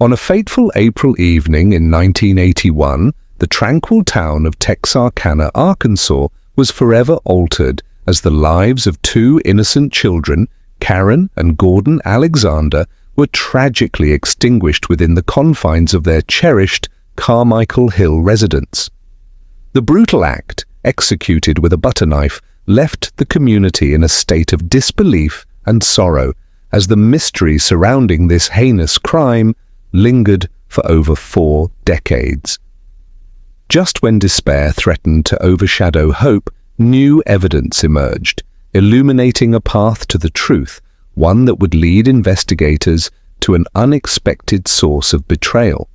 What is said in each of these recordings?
On a fateful April evening in 1981, the tranquil town of Texarkana, Arkansas, was forever altered as the lives of two innocent children, Karen and Gordon Alexander, were tragically extinguished within the confines of their cherished Carmichael Hill residence. The brutal act, executed with a butter knife, left the community in a state of disbelief and sorrow as the mystery surrounding this heinous crime lingered for over 4 decades. Just when despair threatened to overshadow hope, new evidence emerged, illuminating a path to the truth, one that would lead investigators to an unexpected source of betrayal.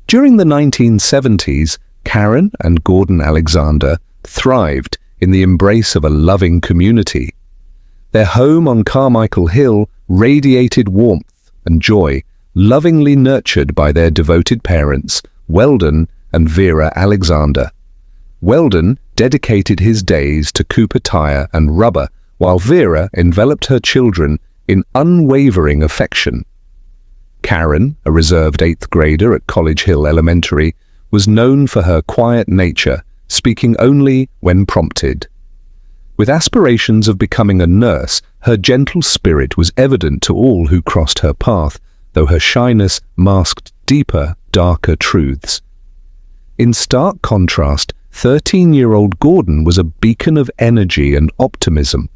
During the 1970s, Karen and Gordon Alexander thrived in the embrace of a loving community. Their home on Carmichael Hill radiated warmth and joy, lovingly nurtured by their devoted parents, Weldon and Vera Alexander. Weldon dedicated his days to Cooper tire and rubber, while Vera enveloped her children in unwavering affection. Karen, a reserved 8th grader at College Hill Elementary, was known for her quiet nature, speaking only when prompted. With aspirations of becoming a nurse, her gentle spirit was evident to all who crossed her path, though her shyness masked deeper, darker truths. In stark contrast, 13-year-old Gordon was a beacon of energy and optimism.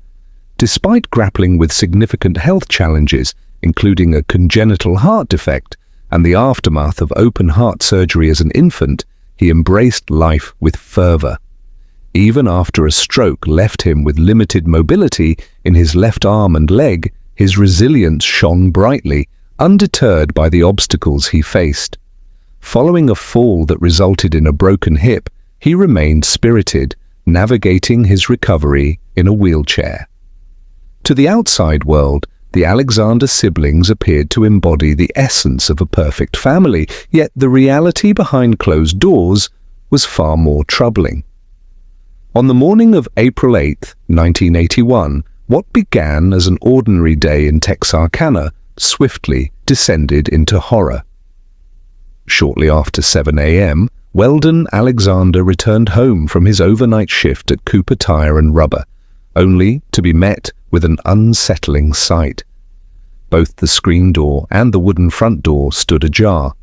Despite grappling with significant health challenges, including a congenital heart defect and the aftermath of open-heart surgery as an infant, he embraced life with fervor. Even after a stroke left him with limited mobility in his left arm and leg, his resilience shone brightly, undeterred by the obstacles he faced. Following a fall that resulted in a broken hip, he remained spirited, navigating his recovery in a wheelchair. To the outside world, the Alexander siblings appeared to embody the essence of a perfect family, yet the reality behind closed doors was far more troubling. On the morning of April 8, 1981, what began as an ordinary day in Texarkana swiftly descended into horror. Shortly after 7 a.m., Weldon Alexander returned home from his overnight shift at Cooper Tire and Rubber, only to be met with an unsettling sight. Both the screen door and the wooden front door stood ajar.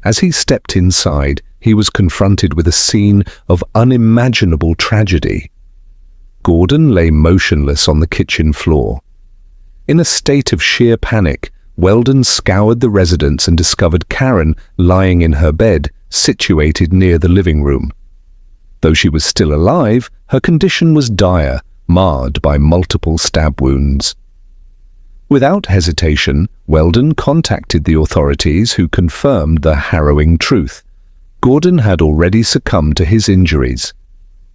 As he stepped inside, he was confronted with a scene of unimaginable tragedy. Gordon lay motionless on the kitchen floor. In a state of sheer panic, Weldon scoured the residence and discovered Karen lying in her bed, situated near the living room. Though she was still alive, her condition was dire, marred by multiple stab wounds. Without hesitation, Weldon contacted the authorities, who confirmed the harrowing truth. Gordon had already succumbed to his injuries.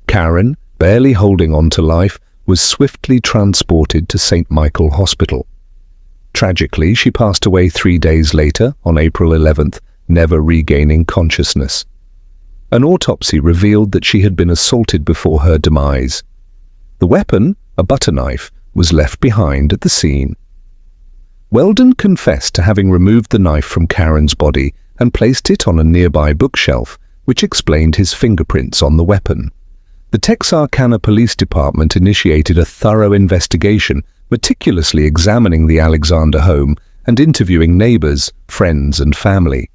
Karen, barely holding on to life, was swiftly transported to St. Michael Hospital. Tragically, she passed away 3 days later, on April 11th, never regaining consciousness. An autopsy revealed that she had been assaulted before her demise. The weapon, a butter knife, was left behind at the scene. Weldon confessed to having removed the knife from Karen's body and placed it on a nearby bookshelf, which explained his fingerprints on the weapon. The Texarkana Police Department initiated a thorough investigation, meticulously examining the Alexander home and interviewing neighbors, friends, and family.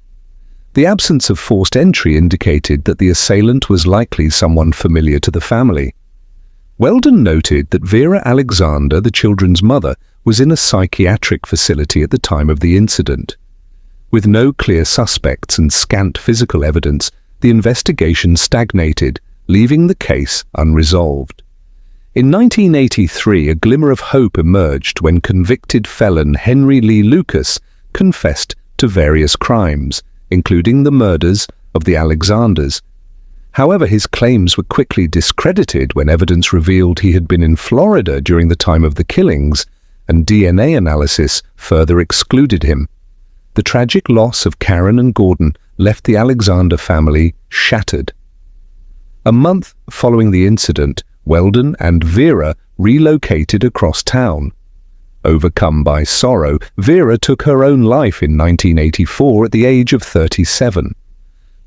The absence of forced entry indicated that the assailant was likely someone familiar to the family. Weldon noted that Vera Alexander, the children's mother, was in a psychiatric facility at the time of the incident. With no clear suspects and scant physical evidence, the investigation stagnated, leaving the case unresolved. In 1983, a glimmer of hope emerged when convicted felon Henry Lee Lucas confessed to various crimes, including the murders of the Alexanders. However, his claims were quickly discredited when evidence revealed he had been in Florida during the time of the killings, and DNA analysis further excluded him. The tragic loss of Karen and Gordon left the Alexander family shattered. A month following the incident, Weldon and Vera relocated across town. Overcome by sorrow, Vera took her own life in 1984 at the age of 37.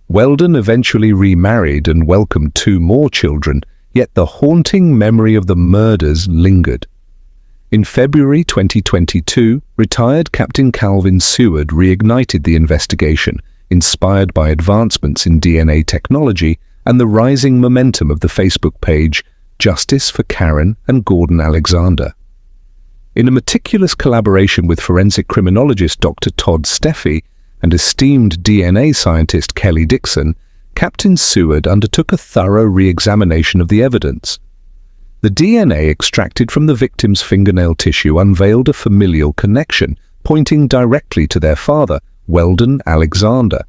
Weldon eventually remarried and welcomed 2 more children, yet the haunting memory of the murders lingered. In February 2022, retired Captain Calvin Seward reignited the investigation, inspired by advancements in DNA technology and the rising momentum of the Facebook page Justice for Karen and Gordon Alexander. In a meticulous collaboration with forensic criminologist Dr. Todd Steffi and esteemed DNA scientist Kelly Dixon, Captain Seward undertook a thorough re-examination of the evidence. The DNA extracted from the victim's fingernail tissue unveiled a familial connection, pointing directly to their father, Weldon Alexander.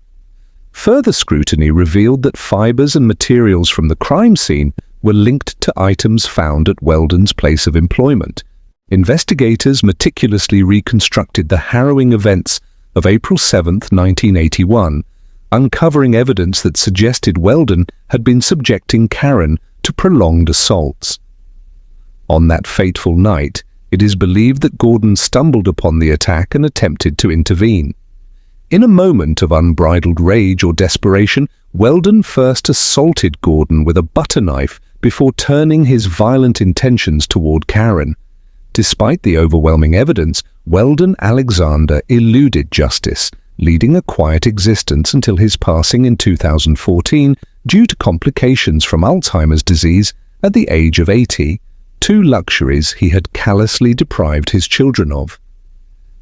Further scrutiny revealed that fibers and materials from the crime scene were linked to items found at Weldon's place of employment. Investigators meticulously reconstructed the harrowing events of April 7, 1981, uncovering evidence that suggested Weldon had been subjecting Karen to prolonged assaults. On that fateful night, it is believed that Gordon stumbled upon the attack and attempted to intervene. In a moment of unbridled rage or desperation, Weldon first assaulted Gordon with a butter knife before turning his violent intentions toward Karen. Despite the overwhelming evidence, Weldon Alexander eluded justice, leading a quiet existence until his passing in 2014 due to complications from Alzheimer's disease at the age of 80, 2 luxuries he had callously deprived his children of.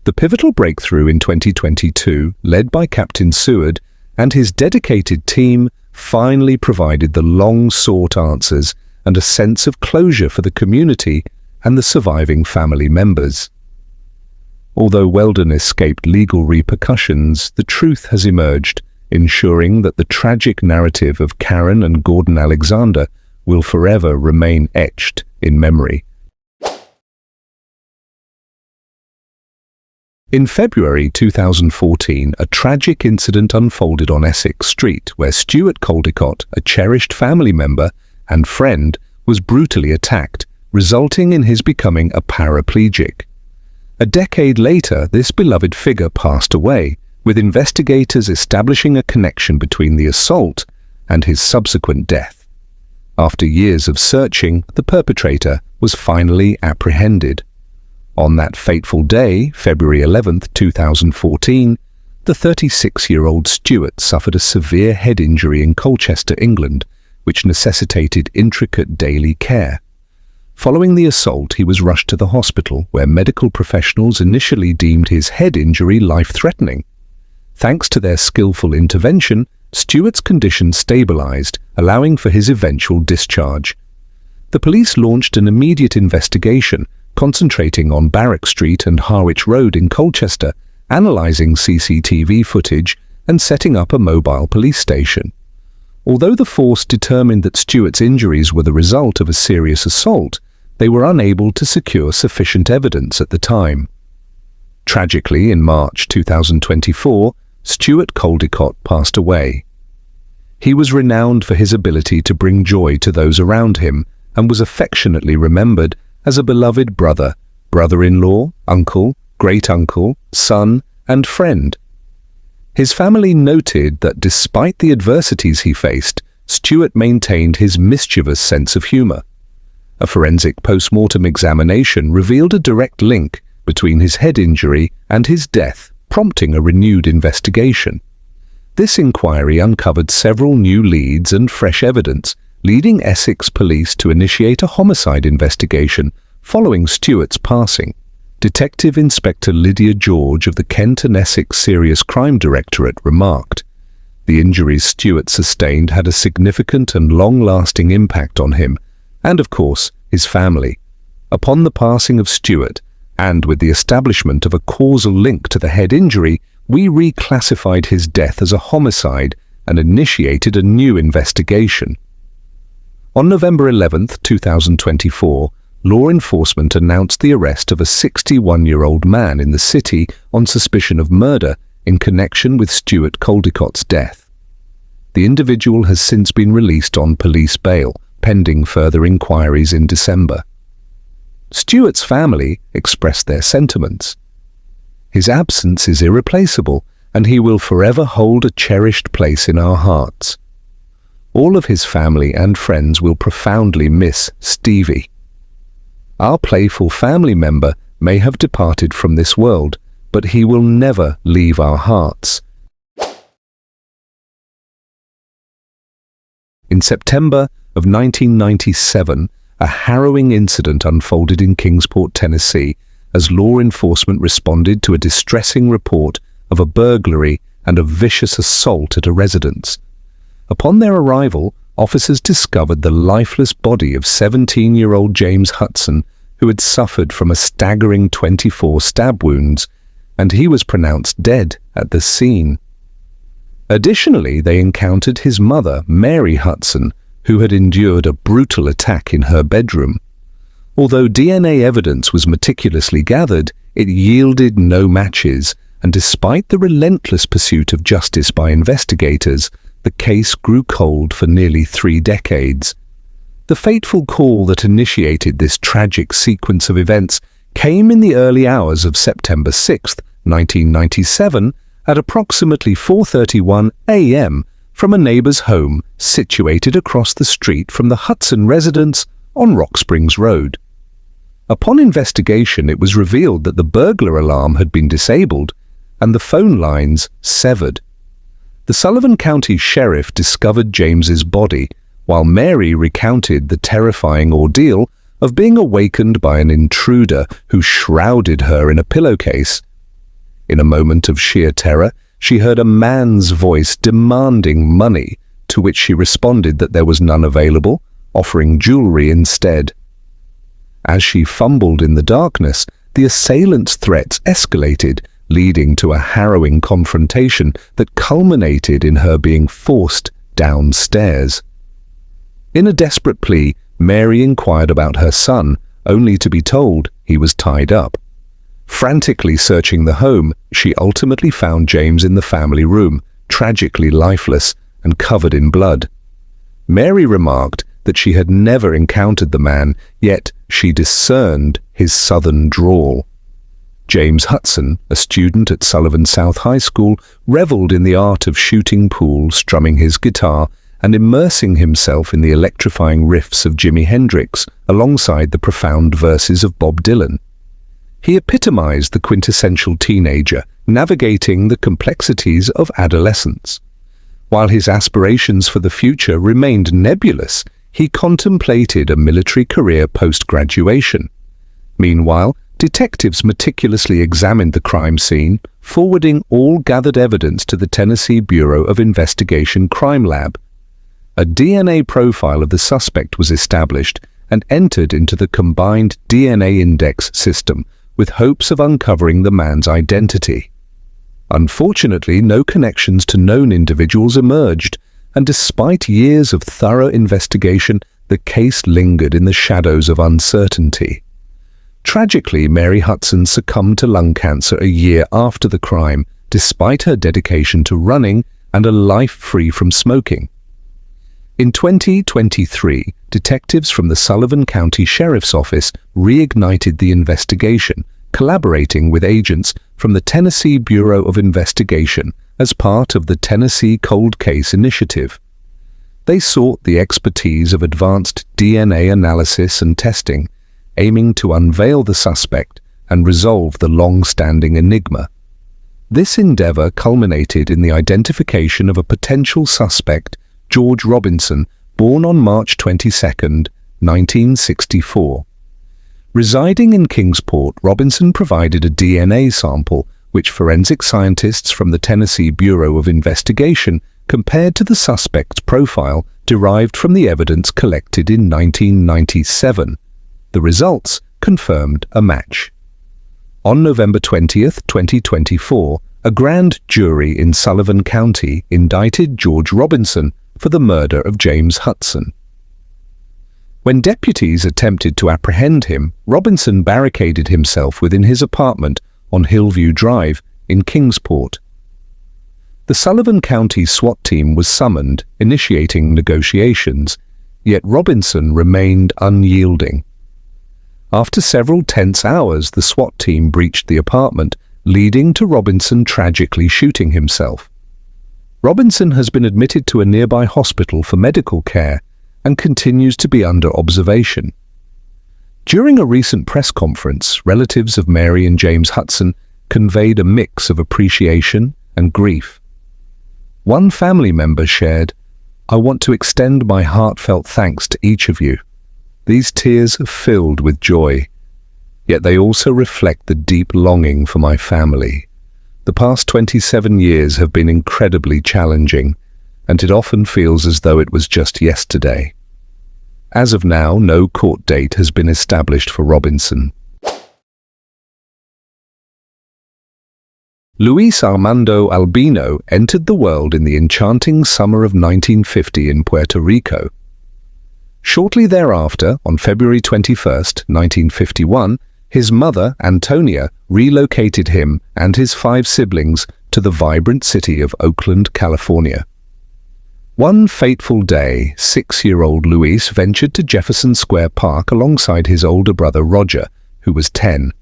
The pivotal breakthrough in 2022, led by Captain Seward and his dedicated team, finally provided the long-sought answers and a sense of closure for the community and the surviving family members. Although Weldon escaped legal repercussions, the truth has emerged, ensuring that the tragic narrative of Karen and Gordon Alexander will forever remain etched in memory. In February 2014, a tragic incident unfolded on Essex Street, where Stuart Cott, a cherished family member and friend, was brutally attacked, resulting in his becoming a paraplegic. A decade later, this beloved figure passed away, with investigators establishing a connection between the assault and his subsequent death. After years of searching, the perpetrator was finally apprehended. On that fateful day, February 11, 2014, the 36-year-old Stuart suffered a severe head injury in Colchester, England, which necessitated intricate daily care. Following the assault, he was rushed to the hospital, where medical professionals initially deemed his head injury life-threatening. Thanks to their skillful intervention, Stuart's condition stabilized, allowing for his eventual discharge. The police launched an immediate investigation, concentrating on Barrack Street and Harwich Road in Colchester, analyzing CCTV footage and setting up a mobile police station. Although the force determined that Stuart's injuries were the result of a serious assault, they were unable to secure sufficient evidence at the time. Tragically, in March 2024, Stuart Cott passed away. He was renowned for his ability to bring joy to those around him and was affectionately remembered as a beloved brother, brother-in-law, uncle, great-uncle, son, and friend. His family noted that despite the adversities he faced, Stuart maintained his mischievous sense of humor. A forensic post-mortem examination revealed a direct link between his head injury and his death, prompting a renewed investigation. This inquiry uncovered several new leads and fresh evidence, leading Essex police to initiate a homicide investigation following Stuart's passing. Detective Inspector Lydia George of the Kent and Essex Serious Crime Directorate remarked, "The injuries Stuart sustained had a significant and long-lasting impact on him, and of course, his family. Upon the passing of Stuart, and with the establishment of a causal link to the head injury, we reclassified his death as a homicide and initiated a new investigation." On November 11, 2024, law enforcement announced the arrest of a 61-year-old man in the city on suspicion of murder in connection with Stuart Cott's death. The individual has since been released on police bail, pending further inquiries in December. Stuart's family expressed their sentiments. His absence is irreplaceable, and he will forever hold a cherished place in our hearts. All of his family and friends will profoundly miss Stevie. Our playful family member may have departed from this world, but he will never leave our hearts. In September of 1997, a harrowing incident unfolded in Kingsport, Tennessee, as law enforcement responded to a distressing report of a burglary and a vicious assault at a residence. Upon their arrival, officers discovered the lifeless body of 17-year-old James Hudson, who had suffered from a staggering 24 stab wounds, and he was pronounced dead at the scene. Additionally, they encountered his mother, Mary Hudson, who had endured a brutal attack in her bedroom. Although DNA evidence was meticulously gathered, it yielded no matches, and despite the relentless pursuit of justice by investigators, the case grew cold for nearly 3 decades. The fateful call that initiated this tragic sequence of events came in the early hours of September 6, 1997, at approximately 4:31 a.m. from a neighbor's home situated across the street from the Hudson residence on Rock Springs Road. Upon investigation, it was revealed that the burglar alarm had been disabled and the phone lines severed. The Sullivan County Sheriff discovered James's body, while Mary recounted the terrifying ordeal of being awakened by an intruder who shrouded her in a pillowcase. In a moment of sheer terror, she heard a man's voice demanding money, to which she responded that there was none available, offering jewelry instead. As she fumbled in the darkness, the assailant's threats escalated, leading to a harrowing confrontation that culminated in her being forced downstairs. In a desperate plea, Mary inquired about her son, only to be told he was tied up. Frantically searching the home, she ultimately found James in the family room, tragically lifeless and covered in blood. Mary remarked that she had never encountered the man, yet she discerned his southern drawl. James Hudson, a student at Sullivan South High School, reveled in the art of shooting pool, strumming his guitar, and immersing himself in the electrifying riffs of Jimi Hendrix alongside the profound verses of Bob Dylan. He epitomized the quintessential teenager, navigating the complexities of adolescence. While his aspirations for the future remained nebulous, he contemplated a military career post-graduation. Meanwhile, detectives meticulously examined the crime scene, forwarding all gathered evidence to the Tennessee Bureau of Investigation Crime Lab. A DNA profile of the suspect was established and entered into the combined DNA index system, with hopes of uncovering the man's identity. Unfortunately, no connections to known individuals emerged, and despite years of thorough investigation, the case lingered in the shadows of uncertainty. Tragically, Mary Hudson succumbed to lung cancer a year after the crime, despite her dedication to running and a life free from smoking. In 2023, detectives from the Sullivan County Sheriff's Office reignited the investigation, collaborating with agents from the Tennessee Bureau of Investigation as part of the Tennessee Cold Case Initiative. They sought the expertise of advanced DNA analysis and testing, aiming to unveil the suspect and resolve the long-standing enigma. This endeavor culminated in the identification of a potential suspect, George Robinson, born on March 22, 1964. Residing in Kingsport, Robinson provided a DNA sample, which forensic scientists from the Tennessee Bureau of Investigation compared to the suspect's profile derived from the evidence collected in 1997. The results confirmed a match. On November 20, 2024, a grand jury in Sullivan County indicted George Robinson for the murder of James Hudson. When deputies attempted to apprehend him, Robinson barricaded himself within his apartment on Hillview Drive in Kingsport. The Sullivan County SWAT team was summoned, initiating negotiations, yet Robinson remained unyielding. After several tense hours, the SWAT team breached the apartment, leading to Robinson tragically shooting himself. Robinson has been admitted to a nearby hospital for medical care and continues to be under observation. During a recent press conference, relatives of Mary and James Hudson conveyed a mix of appreciation and grief. One family member shared, "I want to extend my heartfelt thanks to each of you. These tears are filled with joy, yet they also reflect the deep longing for my family. The past 27 years have been incredibly challenging, and it often feels as though it was just yesterday." As of now, no court date has been established for Robinson. Luis Armando Albino entered the world in the enchanting summer of 1950 in Puerto Rico. Shortly thereafter, on February 21, 1951, his mother, Antonia, relocated him and his 5 siblings to the vibrant city of Oakland, California. One fateful day, 6-year-old Luis ventured to Jefferson Square Park alongside his older brother Roger, who was 10.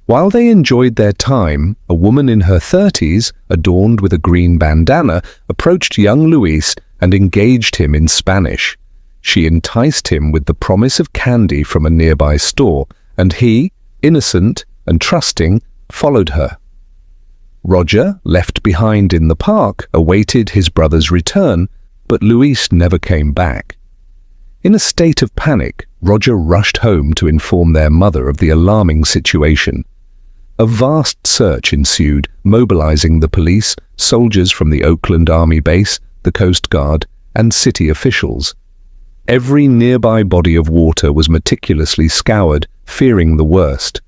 While they enjoyed their time, a woman in her 30s, adorned with a green bandana, approached young Luis and engaged him in Spanish. She enticed him with the promise of candy from a nearby store, and he, innocent and trusting, followed her. Roger, left behind in the park, awaited his brother's return, but Luis never came back. In a state of panic, Roger rushed home to inform their mother of the alarming situation. A vast search ensued, mobilizing the police, soldiers from the Oakland Army base, the Coast Guard, and city officials. Every nearby body of water was meticulously scoured, fearing the worst.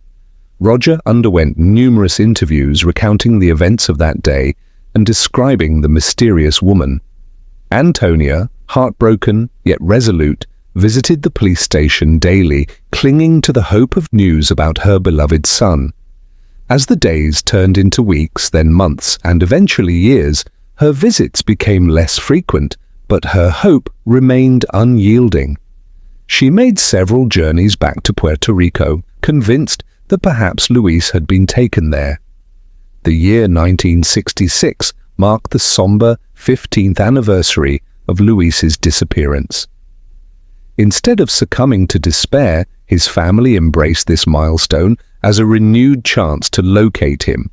Roger underwent numerous interviews recounting the events of that day and describing the mysterious woman. Antonia, heartbroken yet resolute, visited the police station daily, clinging to the hope of news about her beloved son. As the days turned into weeks, then months, and eventually years, her visits became less frequent, but her hope remained unyielding. She made several journeys back to Puerto Rico, convinced that perhaps Luis had been taken there. The year 1966 marked the somber 15th anniversary of Luis's disappearance. Instead of succumbing to despair, his family embraced this milestone as a renewed chance to locate him.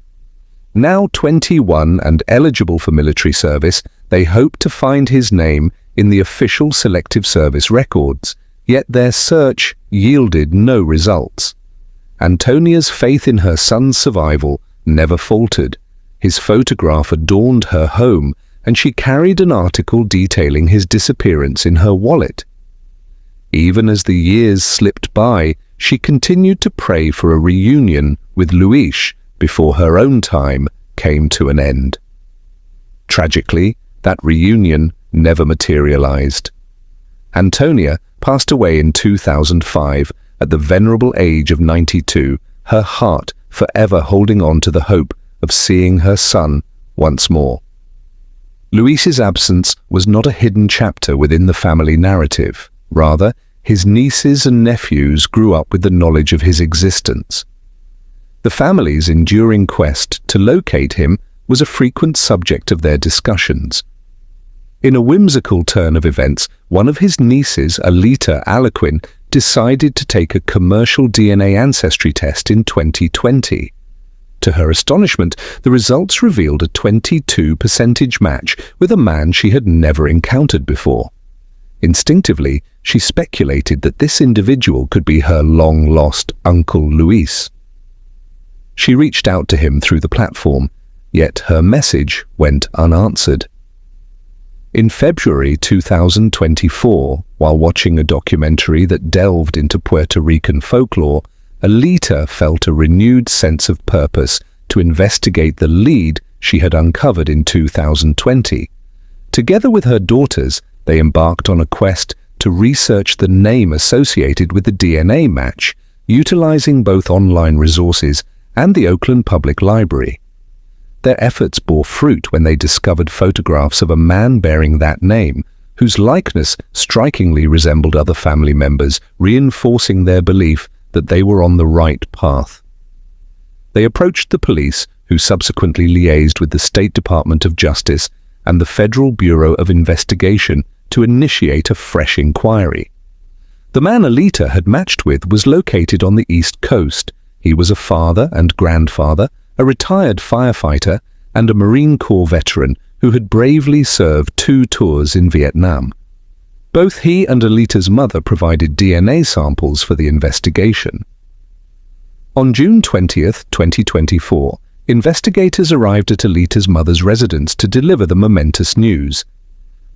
Now 21 and eligible for military service, they hoped to find his name in the official Selective Service records, yet their search yielded no results. Antonia's faith in her son's survival never faltered. His photograph adorned her home, and she carried an article detailing his disappearance in her wallet. Even as the years slipped by, she continued to pray for a reunion with Luis before her own time came to an end. Tragically, that reunion never materialized. Antonia passed away in 2005 at the venerable age of 92, her heart forever holding on to the hope of seeing her son once more. Luis's absence was not a hidden chapter within the family narrative. Rather, his nieces and nephews grew up with the knowledge of his existence. The family's enduring quest to locate him was a frequent subject of their discussions. In a whimsical turn of events, one of his nieces, Alita Aliquin, decided to take a commercial DNA ancestry test in 2020. To her astonishment, the results revealed a 22% match with a man she had never encountered before. Instinctively, she speculated that this individual could be her long-lost Uncle Luis. She reached out to him through the platform, yet her message went unanswered. In February 2024, while watching a documentary that delved into Puerto Rican folklore, Alita felt a renewed sense of purpose to investigate the lead she had uncovered in 2020. Together with her daughters, they embarked on a quest to research the name associated with the DNA match, utilizing both online resources and the Oakland Public Library. Their efforts bore fruit when they discovered photographs of a man bearing that name, whose likeness strikingly resembled other family members, reinforcing their belief that they were on the right path. They approached the police, who subsequently liaised with the State Department of Justice and the Federal Bureau of Investigation to initiate a fresh inquiry. The man Alita had matched with was located on the East Coast. He was a father and grandfather, a retired firefighter, and a Marine Corps veteran who had bravely served 2 tours in Vietnam. Both he and Alita's mother provided DNA samples for the investigation. On June 20th, 2024, investigators arrived at Alita's mother's residence to deliver the momentous news.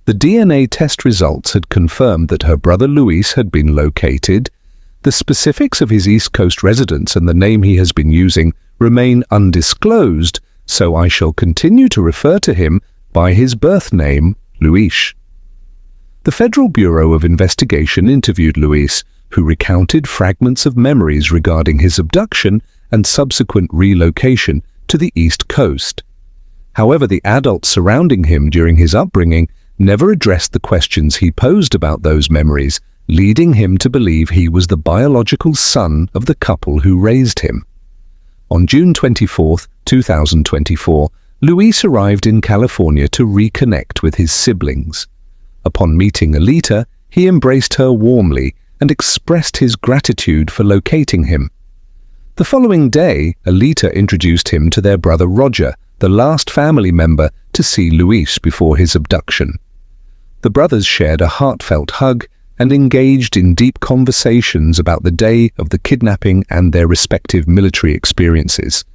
The DNA test results had confirmed that her brother Luis had been located. The specifics of his East Coast residence and the name he has been using remain undisclosed, so I shall continue to refer to him by his birth name, Luis. The Federal Bureau of Investigation interviewed Luis, who recounted fragments of memories regarding his abduction and subsequent relocation to the East Coast. However, the adults surrounding him during his upbringing never addressed the questions he posed about those memories, leading him to believe he was the biological son of the couple who raised him. On June 24, 2024, Luis arrived in California to reconnect with his siblings. Upon meeting Alita, he embraced her warmly and expressed his gratitude for locating him. The following day, Alita introduced him to their brother Roger, the last family member to see Luis before his abduction. The brothers shared a heartfelt hug and engaged in deep conversations about the day of the kidnapping and their respective military experiences.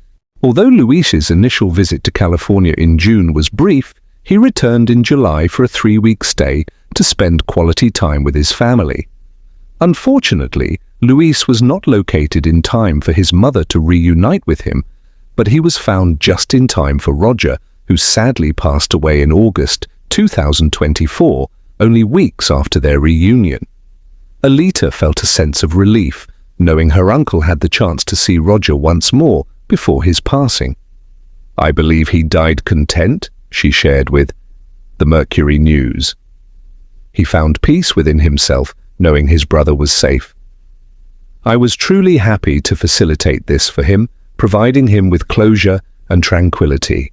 Although Luis's initial visit to California in June was brief, he returned in July for a 3-week stay to spend quality time with his family. Unfortunately, Luis was not located in time for his mother to reunite with him, but he was found just in time for Roger, who sadly passed away in August 2024, only weeks after their reunion. Alita felt a sense of relief, knowing her uncle had the chance to see Roger once more before his passing. "I believe he died content," she shared with the Mercury News. He found peace within himself, knowing his brother was safe. "I was truly happy to facilitate this for him, providing him with closure and tranquility.